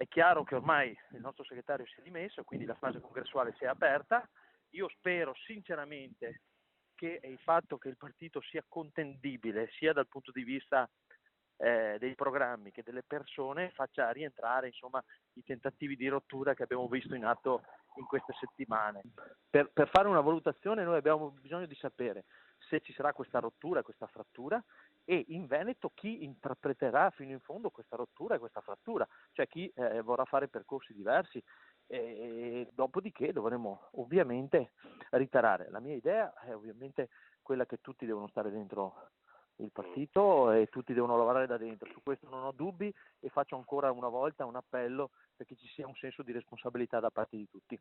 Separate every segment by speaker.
Speaker 1: È chiaro che ormai il nostro segretario si è dimesso, quindi la fase congressuale si è aperta. Io spero sinceramente che il fatto che il partito sia contendibile sia dal punto di vista dei programmi che delle persone faccia rientrare insomma i tentativi di rottura che abbiamo visto in atto in queste settimane. Per fare una valutazione noi abbiamo bisogno di sapere se ci sarà questa rottura, questa frattura, e in Veneto chi interpreterà fino in fondo questa rottura e questa frattura, cioè chi vorrà fare percorsi diversi, e dopodiché dovremo ovviamente ritarare. La mia idea è ovviamente quella che tutti devono stare dentro il partito e tutti devono lavorare da dentro, su questo non ho dubbi e faccio ancora una volta un appello perché ci sia un senso di responsabilità da parte di tutti.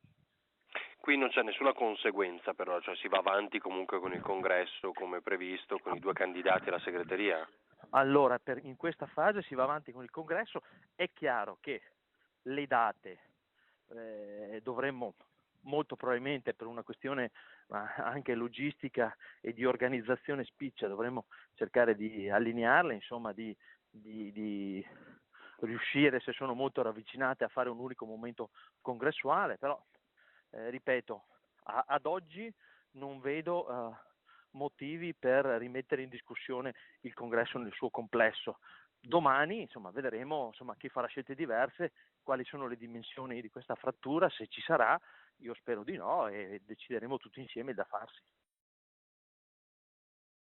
Speaker 2: Qui non c'è nessuna conseguenza però, cioè si va avanti comunque con il congresso come previsto, con i 2 candidati alla segreteria?
Speaker 1: Allora, in questa fase si va avanti con il congresso, è chiaro che le date dovremmo molto probabilmente per una questione anche logistica e di organizzazione spiccia dovremmo cercare di allinearle, insomma di riuscire, se sono molto ravvicinate, a fare un unico momento congressuale, però ripeto, ad oggi non vedo motivi per rimettere in discussione il congresso nel suo complesso. Domani insomma, vedremo insomma, chi farà scelte diverse, quali sono le dimensioni di questa frattura, se ci sarà, io spero di no, e decideremo tutti insieme da farsi.